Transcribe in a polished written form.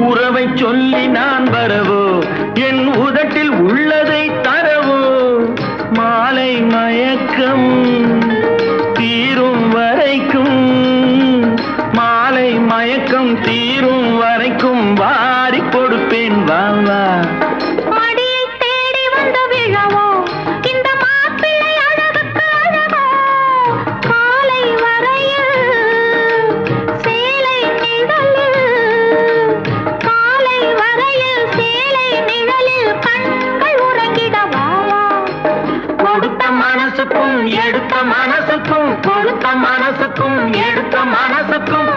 உறவை சொல்லி நான் வரவோ, என் உதட்டில் உள்ளதை தரவோ, மாலை மயக்கம் தீரும் வரைக்கும், மாலை மயக்கம் தீரும் வரைக்கும் வாரி கொடுப்பேன் வா வா. மடியை தேடி வந்து விழவோ, இந்த மாப்பிள்ளை அழகுக்கு அழகோ, காலை வரையில் சேலை நிழலில், காலை வரையில் சேலை நிழலில் கண்கள் உறங்கிட வா வா. கொடுத்த மனசுக்கும் எடுத்த மனசுக்கும், கொடுத்த மனசுக்கும் எடுத்த மனசுக்கும்